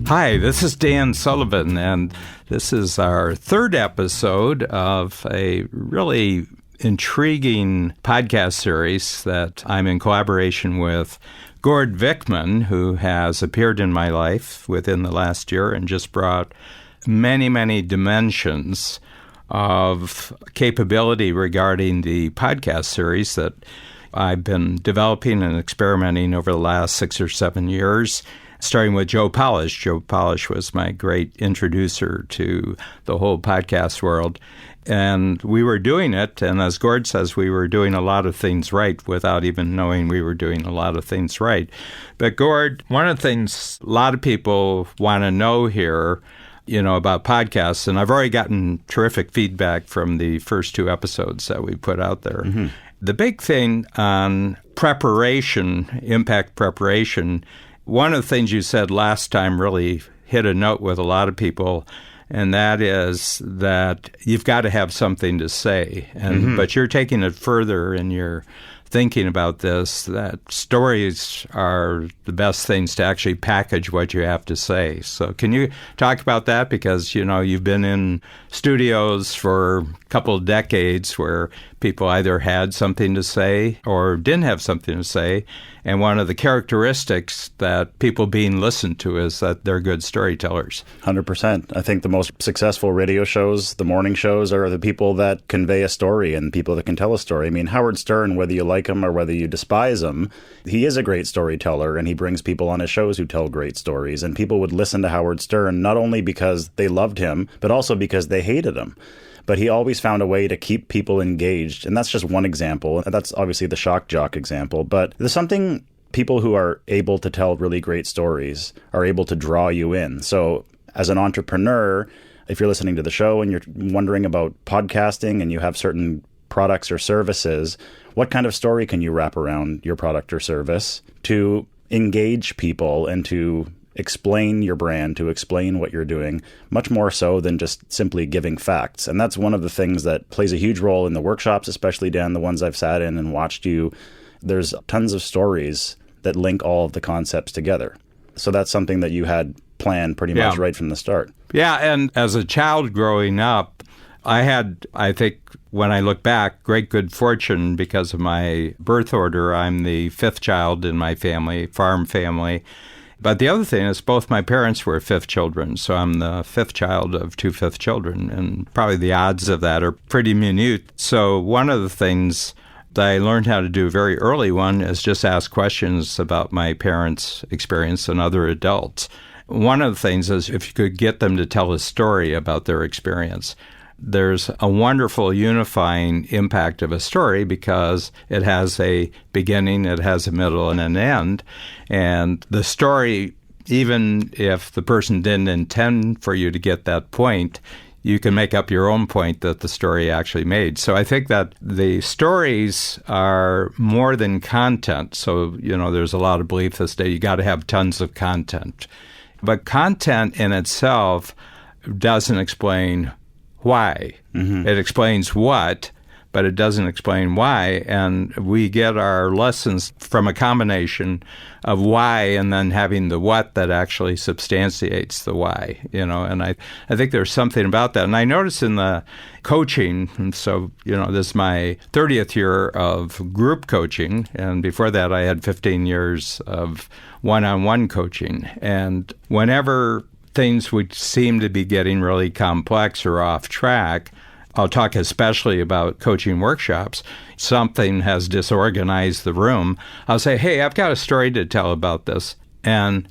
Hi, this is Dan Sullivan, and this is our third episode of a really intriguing podcast series that I'm in collaboration with Gord, who has appeared in my life within the last year and just brought many, many dimensions of capability regarding the podcast series that I've been developing and experimenting over the last 6 or 7 years. Starting with Joe Polish. Joe Polish was my great introducer to the whole podcast world. And we were doing it, and as Gord says, we were doing a lot of things right without even knowing we were doing a lot of things right. But Gord, one of the things a lot of people want to know here, about podcasts, and I've already gotten terrific feedback from the first 2 episodes that we put out there. Mm-hmm. The big thing on preparation, impact preparation, one of the things you said last time really hit a note with a lot of people, and that is that you've got to have something to say. But you're taking it further in your thinking about this, that stories are the best things to actually package what you have to say. So can you talk about that? Because, you've been in studios for a couple of decades where people either had something to say or didn't have something to say. And one of the characteristics that people being listened to is that they're good storytellers. 100%. I think the most successful radio shows, the morning shows, are the people that convey a story and people that can tell a story. I mean, Howard Stern, whether you like him or whether you despise him, he is a great storyteller, and he brings people on his shows who tell great stories. And people would listen to Howard Stern not only because they loved him, but also because they hated him. But he always found a way to keep people engaged. And that's just one example. That's obviously the shock jock example. But there's something people who are able to tell really great stories are able to draw you in. So as an entrepreneur, if you're listening to the show and you're wondering about podcasting and you have certain products or services, what kind of story can you wrap around your product or service to engage people and to explain your brand, to explain what you're doing, much more so than just simply giving facts. And that's one of the things that plays a huge role in the workshops, especially, Dan, the ones I've sat in and watched you. There's tons of stories that link all of the concepts together. So that's something that you had planned pretty much right from the start. Yeah, and as a child growing up, I had, I think, when I look back, great good fortune because of my birth order. I'm the 5th child in my family, farm family. But the other thing is both my parents were 5th children, so I'm the 5th child of 2 5th children, and probably the odds of that are pretty minute. So one of the things that I learned how to do very early is just ask questions about my parents' experience and other adults. One of the things is if you could get them to tell a story about their experience. There's a wonderful unifying impact of a story because it has a beginning, it has a middle, and an end. And the story, even if the person didn't intend for you to get that point, you can make up your own point that the story actually made. So I think that the stories are more than content. So, there's a lot of belief this day you got to have tons of content. But content in itself doesn't explain why. It explains what, but it doesn't explain why. And we get our lessons from a combination of why and then having the what that actually substantiates the why, and I think there's something about that. And I notice in the coaching, and so, this is my 30th year of group coaching. And before that, I had 15 years of one-on-one coaching. And whenever things would seem to be getting really complex or off track, I'll talk especially about coaching workshops. Something has disorganized the room. I'll say, hey, I've got a story to tell about this. And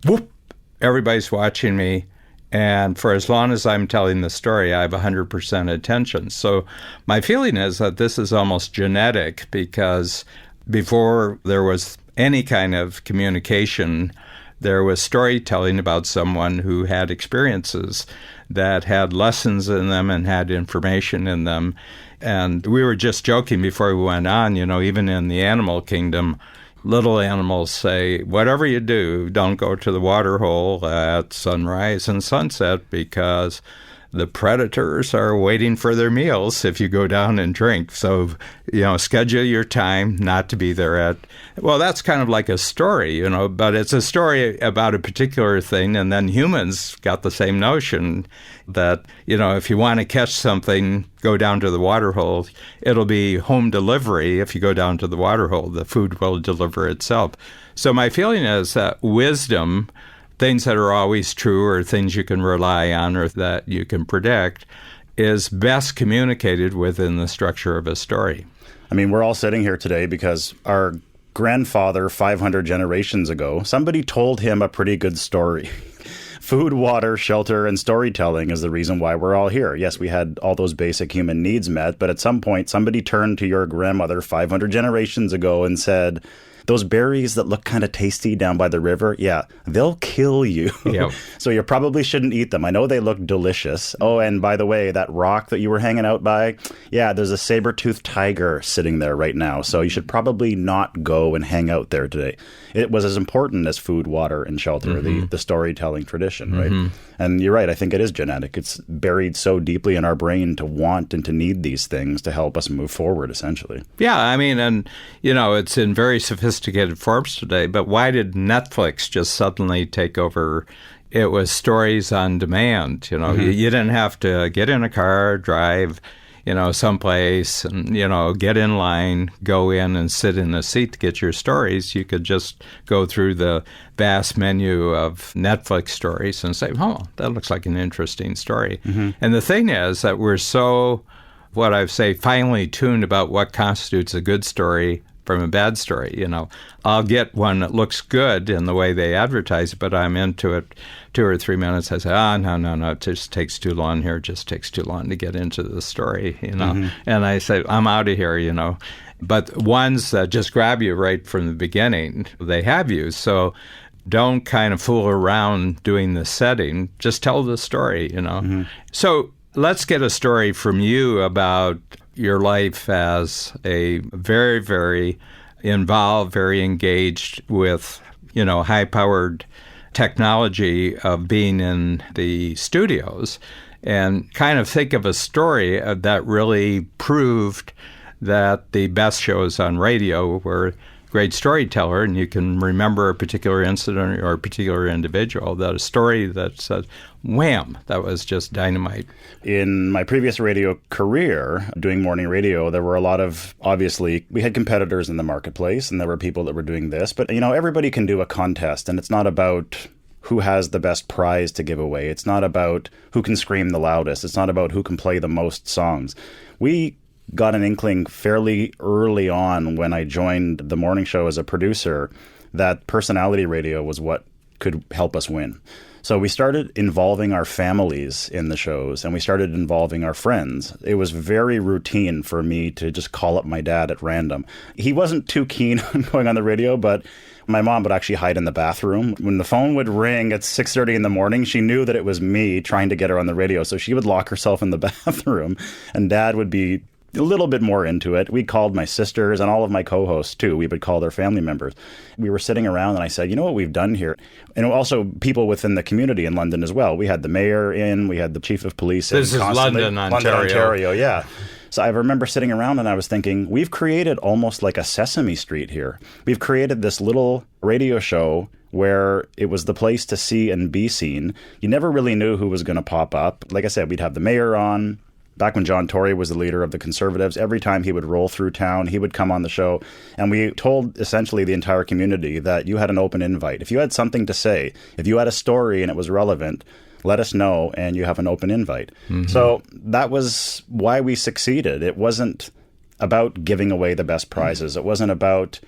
whoop, everybody's watching me. And for as long as I'm telling the story, I have 100% attention. So my feeling is that this is almost genetic because before there was any kind of communication, there was storytelling about someone who had experiences that had lessons in them and had information in them. And we were just joking before we went on, even in the animal kingdom, little animals say, whatever you do, don't go to the water hole at sunrise and sunset because the predators are waiting for their meals if you go down and drink. So, schedule your time not to be there at. Well, that's kind of like a story, but it's a story about a particular thing. And then humans got the same notion that, if you want to catch something, go down to the water hole. It'll be home delivery. If you go down to the water hole, the food will deliver itself. So my feeling is that wisdom, things that are always true or things you can rely on or that you can predict, is best communicated within the structure of a story. I mean, we're all sitting here today because our grandfather 500 generations ago, somebody told him a pretty good story. Food, water, shelter, and storytelling is the reason why we're all here. Yes, we had all those basic human needs met, but at some point, somebody turned to your grandmother 500 generations ago and said, those berries that look kind of tasty down by the river, yeah, they'll kill you. Yep. So you probably shouldn't eat them. I know they look delicious. Oh, and by the way, that rock that you were hanging out by, yeah, there's a saber-toothed tiger sitting there right now. So you should probably not go and hang out there today. It was as important as food, water, and shelter, the storytelling tradition, right? And you're right. I think it is genetic. It's buried so deeply in our brain to want and to need these things to help us move forward, essentially. Yeah, I mean, and, it's in very sophisticated forms today, but why did Netflix just suddenly take over? It was stories on demand. You didn't have to get in a car, drive, someplace and, get in line, go in and sit in a seat to get your stories. You could just go through the vast menu of Netflix stories and say, oh, that looks like an interesting story. And the thing is that we're so, what I say, finely tuned about what constitutes a good story from a bad story. I'll get one that looks good in the way they advertise it, but I'm into it 2 or 3 minutes. I say, no, it just takes too long here. It just takes too long to get into the story, And I say, I'm out of here, But ones that just grab you right from the beginning, they have you. So don't kind of fool around doing the setting. Just tell the story, So let's get a story from you about your life as a very, very involved, very engaged with, high-powered technology of being in the studios, and kind of think of a story that really proved that the best shows on radio were great storyteller, and you can remember a particular incident or a particular individual, that a story that said, wham, that was just dynamite. In my previous radio career, doing morning radio, there were a lot of, obviously, we had competitors in the marketplace, and there were people that were doing this, but, everybody can do a contest, and it's not about who has the best prize to give away. It's not about who can scream the loudest. It's not about who can play the most songs. We got an inkling fairly early on when I joined the morning show as a producer that personality radio was what could help us win. So we started involving our families in the shows, and we started involving our friends. It was very routine for me to just call up my dad at random. He wasn't too keen on going on the radio, but my mom would actually hide in the bathroom. When the phone would ring at 6:30 in the morning, she knew that it was me trying to get her on the radio. So she would lock herself in the bathroom, and Dad would be a little bit more into it. We called my sisters and all of my co-hosts too. We would call their family members. We were sitting around and I said, you know what we've done here? And also people within the community in London as well. We had the mayor in, we had the chief of police in. This is London, Ontario, yeah. So I remember sitting around and I was thinking, we've created almost like a Sesame Street here. We've created this little radio show where it was the place to see and be seen. You never really knew who was going to pop up. Like I said, we'd have the mayor on. Back when John Tory was the leader of the Conservatives, every time he would roll through town, he would come on the show. And we told essentially the entire community that you had an open invite. If you had something to say, if you had a story and it was relevant, let us know and you have an open invite. So that was why we succeeded. It wasn't about giving away the best prizes. It wasn't about,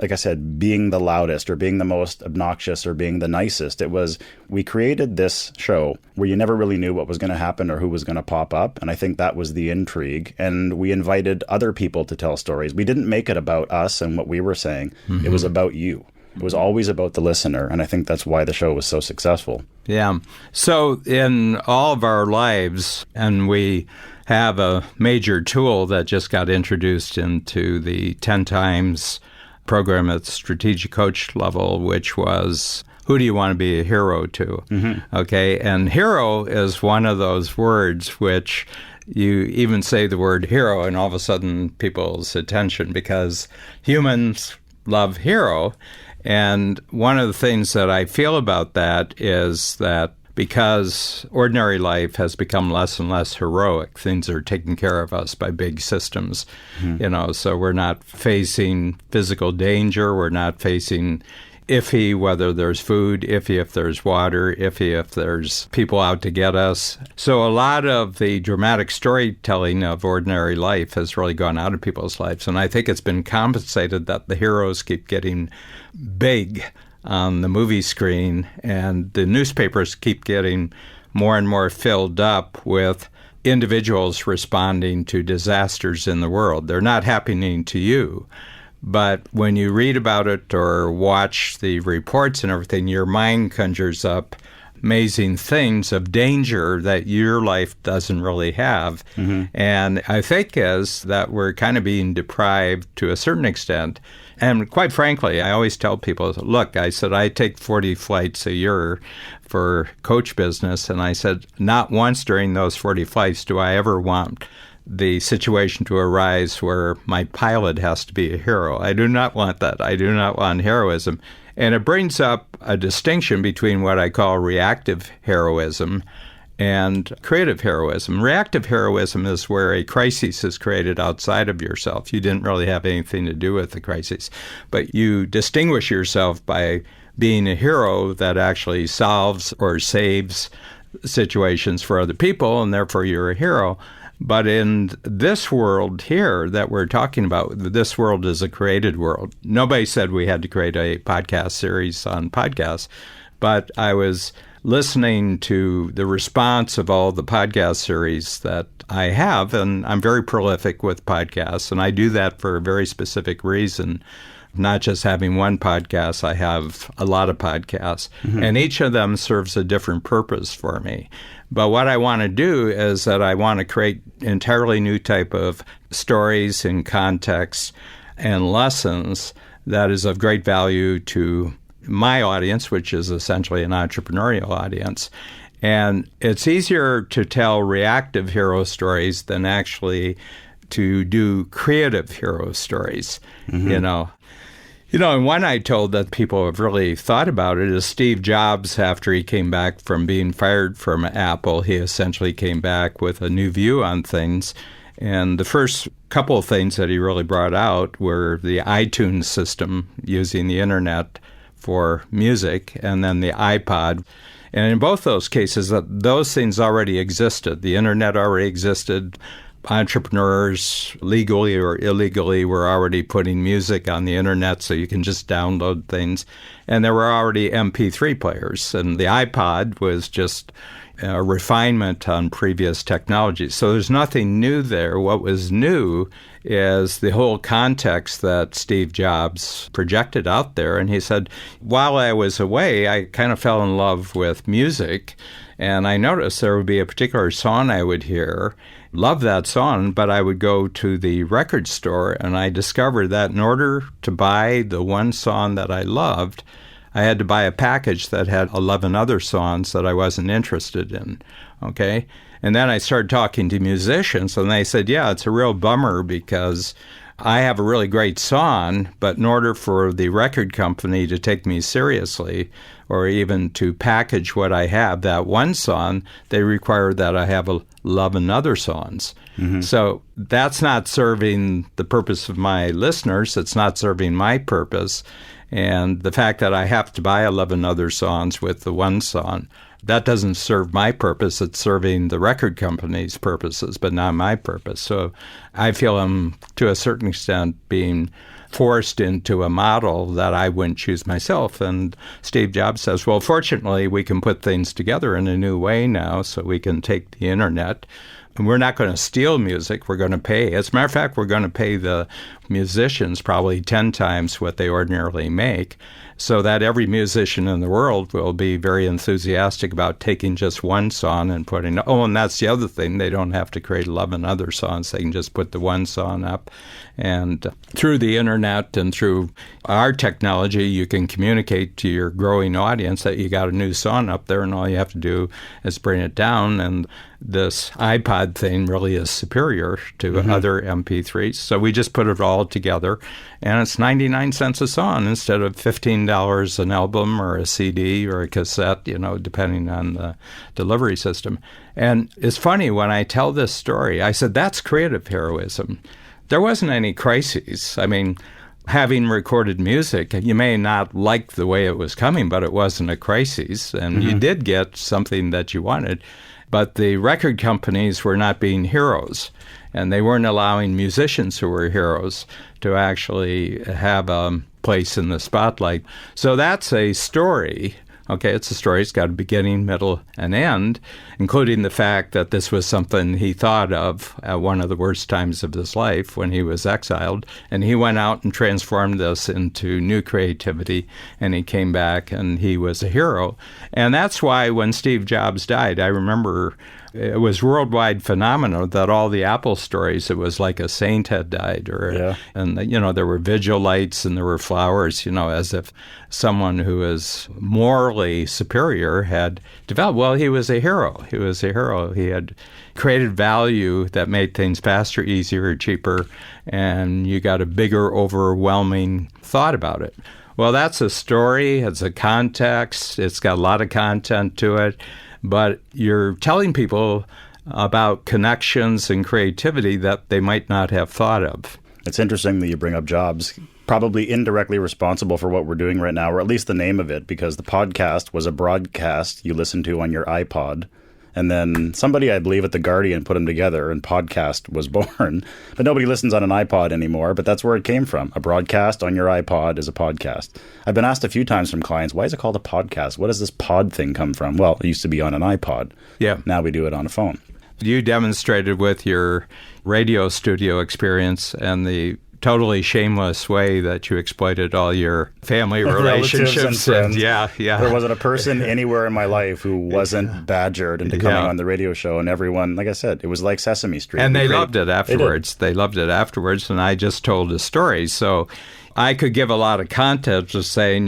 like I said, being the loudest or being the most obnoxious or being the nicest. It was, we created this show where you never really knew what was going to happen or who was going to pop up. And I think that was the intrigue. And we invited other people to tell stories. We didn't make it about us and what we were saying. It was about you. It was always about the listener. And I think that's why the show was so successful. Yeah. So in all of our lives, and we have a major tool that just got introduced into the 10 times program at strategic coach level, which was who do you want to be a hero to? Okay, and hero is one of those words which you even say the word hero and all of a sudden people's attention, because humans love hero. And one of the things that I feel about that is that because ordinary life has become less and less heroic, things are taken care of us by big systems, so we're not facing physical danger, we're not facing iffy whether there's food, iffy if there's water, iffy if there's people out to get us. So a lot of the dramatic storytelling of ordinary life has really gone out of people's lives. And I think it's been compensated that the heroes keep getting big on the movie screen and the newspapers keep getting more and more filled up with individuals responding to disasters in the world. They're not happening to you. But when you read about it or watch the reports and everything, your mind conjures up amazing things of danger that your life doesn't really have. And I think is that we're kind of being deprived to a certain extent. And quite frankly, I always tell people, look, I said, I take 40 flights a year for coach business. And I said, not once during those 40 flights do I ever want the situation to arise where my pilot has to be a hero. I do not want that. I do not want heroism. And it brings up a distinction between what I call reactive heroism and creative heroism. Reactive heroism is where a crisis is created outside of yourself. You didn't really have anything to do with the crisis, but you distinguish yourself by being a hero that actually solves or saves situations for other people, and therefore you're a hero. But in this world here that we're talking about, this world is a created world. Nobody said we had to create a podcast series on podcasts, but I was listening to the response of all the podcast series that I have, and I'm very prolific with podcasts, and I do that for a very specific reason. Not just having one podcast, I have a lot of podcasts, and each of them serves a different purpose for me. But what I want to do is that I want to create entirely new type of stories and context and lessons that is of great value to my audience, which is essentially an entrepreneurial audience. And it's easier to tell reactive hero stories than actually to do creative hero stories, and one I told that people have really thought about it is Steve Jobs, after he came back from being fired from Apple, he essentially came back with a new view on things. And the first couple of things that he really brought out were the iTunes system, using the internet for music, and then the iPod. And in both those cases, those things already existed. The internet already existed. Entrepreneurs, legally or illegally, were already putting music on the internet so you can just download things. And there were already MP3 players. And the iPod was just a refinement on previous technologies. So there's nothing new there. What was new is the whole context that Steve Jobs projected out there. And he said, while I was away, I kind of fell in love with music. And I noticed there would be a particular song I would hear, love that song, but I would go to the record store, and I discovered that in order to buy the one song that I loved, I had to buy a package that had 11 other songs that I wasn't interested in, okay? And then I started talking to musicians, and they said, yeah, it's a real bummer because I have a really great song, but in order for the record company to take me seriously or even to package what I have, that one song, they require that I have 11 other songs. So that's not serving the purpose of my listeners. It's not serving my purpose. And the fact that I have to buy 11 other songs with the one song, that doesn't serve my purpose. It's serving the record company's purposes, but not my purpose. So I feel I'm, to a certain extent, being forced into a model that I wouldn't choose myself. And Steve Jobs says, well, fortunately, we can put things together in a new way now, so we can take the internet, And we're not going to steal music. We're going to pay. As a matter of fact, we're going to pay the musicians probably 10 times what they ordinarily make, so that every musician in the world will be very enthusiastic about taking just one song and putting, and that's the other thing. They don't have to create 11 other songs. They can just put the one song up. And through the internet and through our technology, you can communicate to your growing audience that you got a new song up there, and all you have to do is bring it down. And this iPod thing really is superior to other MP3s. So we just put it all together, and it's 99 cents a song instead of $15 an album or a CD or a cassette, depending on the delivery system. And it's funny, when I tell this story, I said, that's creative heroism. There wasn't any crises. I mean, having recorded music, you may not like the way it was coming, but it wasn't a crisis, and you did get something that you wanted. But the record companies were not being heroes, and they weren't allowing musicians who were heroes to actually have a place in the spotlight. So that's a story. Okay, it's a story. It's got a beginning, middle, and end, including the fact that this was something he thought of at one of the worst times of his life when he was exiled. And he went out and transformed this into new creativity, and he came back, and he was a hero. And that's why when Steve Jobs died, I remember it was worldwide phenomenon that all the Apple stories, it was like a saint had died, and there were vigil lights and there were flowers, as if someone who is morally superior had developed. Well, he was a hero. He was a hero. He had created value that made things faster, easier, cheaper, and you got a bigger, overwhelming thought about it. Well, that's a story. It's a context. It's got a lot of content to it. But you're telling people about connections and creativity that they might not have thought of. It's interesting that you bring up Jobs. Probably indirectly responsible for what we're doing right now, or at least the name of it, because the podcast was a broadcast you listened to on your iPod. And then somebody, I believe, at The Guardian put them together, and podcast was born. But nobody listens on an iPod anymore, but that's where it came from. A broadcast on your iPod is a podcast. I've been asked a few times from clients, why is it called a podcast? What does this pod thing come from? Well, it used to be on an iPod. Yeah. Now we do it on a phone. You demonstrated with your radio studio experience and the totally shameless way that you exploited all your family relationships. And yeah. There wasn't a person anywhere in my life who wasn't badgered into coming on the radio show. And everyone, like I said, it was like Sesame Street. And they loved it afterwards. They loved it afterwards. And I just told a story. So I could give a lot of content just saying,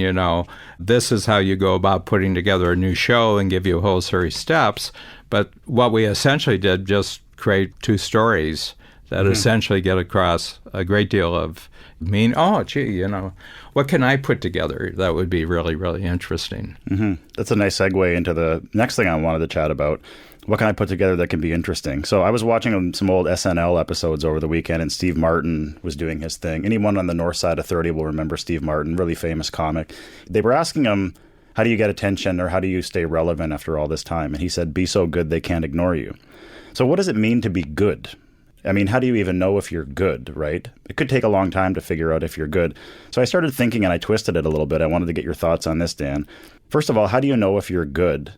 this is how you go about putting together a new show and give you a whole series of steps. But what we essentially did, just create two stories that essentially get across a great deal of what can I put together that would be really, really interesting? That's a nice segue into the next thing I wanted to chat about. What can I put together that can be interesting? So I was watching some old SNL episodes over the weekend, and Steve Martin was doing his thing. Anyone on the north side of 30 will remember Steve Martin, really famous comic. They were asking him, how do you get attention, or how do you stay relevant after all this time? And he said, be so good they can't ignore you. So what does it mean to be good? I mean, how do you even know if you're good, right? It could take a long time to figure out if you're good. So I started thinking, and I twisted it a little bit. I wanted to get your thoughts on this, Dan. First of all, how do you know if you're good?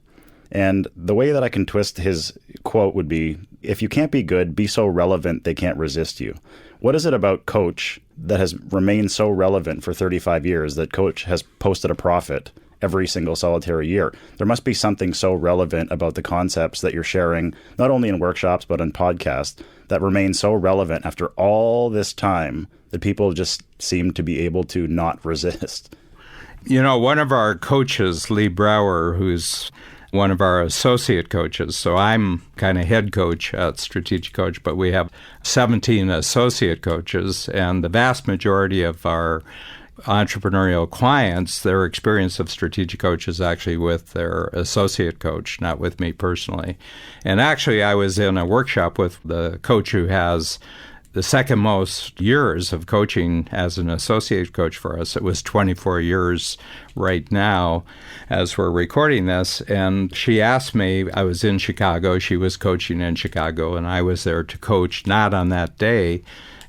And the way that I can twist his quote would be, if you can't be good, be so relevant they can't resist you. What is it about Coach that has remained so relevant for 35 years that Coach has posted a profit every single solitary year? There must be something so relevant about the concepts that you're sharing, not only in workshops, but in podcasts, that remain so relevant after all this time that people just seem to be able to not resist. One of our coaches, Lee Brower, who's one of our associate coaches, so I'm kind of head coach at Strategic Coach, but we have 17 associate coaches, and the vast majority of our entrepreneurial clients, their experience of Strategic Coach is actually with their associate coach, not with me personally. And actually, I was in a workshop with the coach who has the second most years of coaching as an associate coach for us. It was 24 years right now as we're recording this. And she asked me, I was in Chicago, she was coaching in Chicago, and I was there to coach, not on that day.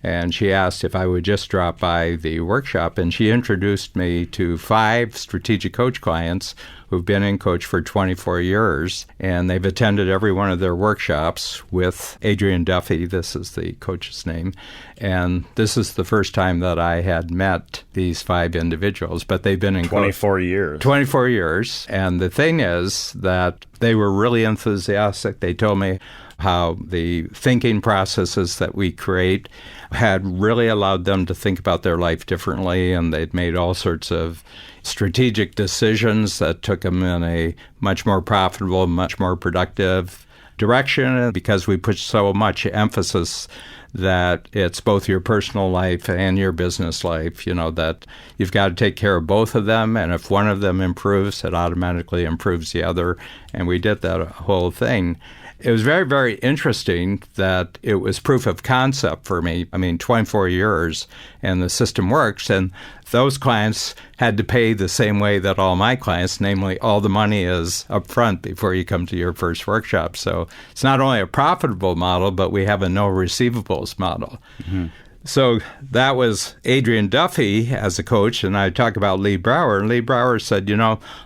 And she asked if I would just drop by the workshop, and she introduced me to 5 strategic coach clients who've been in coach for 24 years, and they've attended every one of their workshops with Adrian Duffy. This is the coach's name. And this is the first time that I had met these 5 individuals, but they've been in 24 years. 24 years. And the thing is that they were really enthusiastic. They told me how the thinking processes that we create had really allowed them to think about their life differently, and they'd made all sorts of strategic decisions that took them in a much more profitable, much more productive direction, because we put so much emphasis that it's both your personal life and your business life, that you've got to take care of both of them, and if one of them improves, it automatically improves the other, and we did that whole thing. It was very, very interesting that it was proof of concept for me. 24 years, and the system works. And those clients had to pay the same way that all my clients, namely all the money is up front before you come to your first workshop. So it's not only a profitable model, but we have a no receivables model. Mm-hmm. So that was Adrian Duffy as a coach, and I talk about Lee Brower. And Lee Brower said,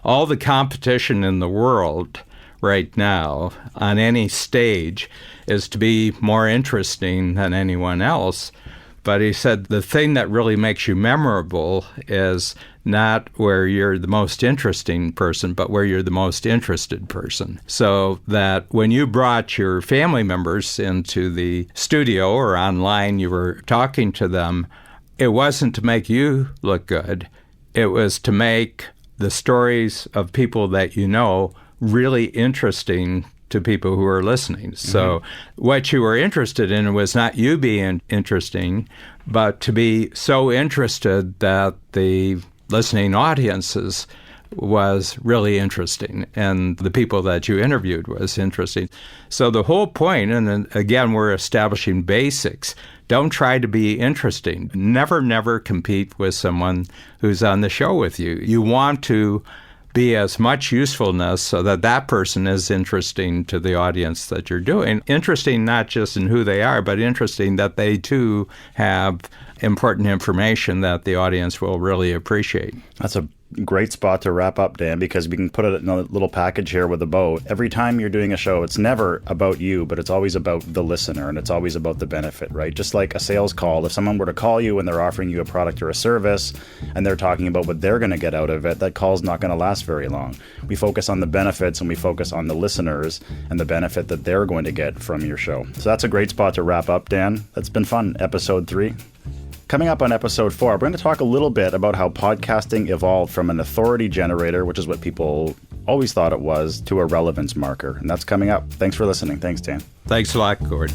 all the competition in the world right now on any stage is to be more interesting than anyone else. But he said the thing that really makes you memorable is not where you're the most interesting person, but where you're the most interested person. So that when you brought your family members into the studio or online, you were talking to them, it wasn't to make you look good. It was to make the stories of people that really interesting to people who are listening. So what you were interested in was not you being interesting, but to be so interested that the listening audiences was really interesting, and the people that you interviewed was interesting. So the whole point, and then again, we're establishing basics. Don't try to be interesting. Never compete with someone who's on the show with you. You want to be as much usefulness so that that person is interesting to the audience that you're doing. Interesting not just in who they are, but interesting that they too have important information that the audience will really appreciate. That's a great spot to wrap up, Dan, because we can put it in a little package here with a bow. Every time you're doing a show, it's never about you, but it's always about the listener, and it's always about the benefit, right? Just like a sales call, if someone were to call you and they're offering you a product or a service and they're talking about what they're going to get out of it, that call's not going to last very long. We focus on the benefits and we focus on the listeners and the benefit that they're going to get from your show. So that's a great spot to wrap up, Dan. That's been fun. Episode 3. Coming up on episode 4, we're going to talk a little bit about how podcasting evolved from an authority generator, which is what people always thought it was, to a relevance marker. And that's coming up. Thanks for listening. Thanks, Dan. Thanks a lot, Gord.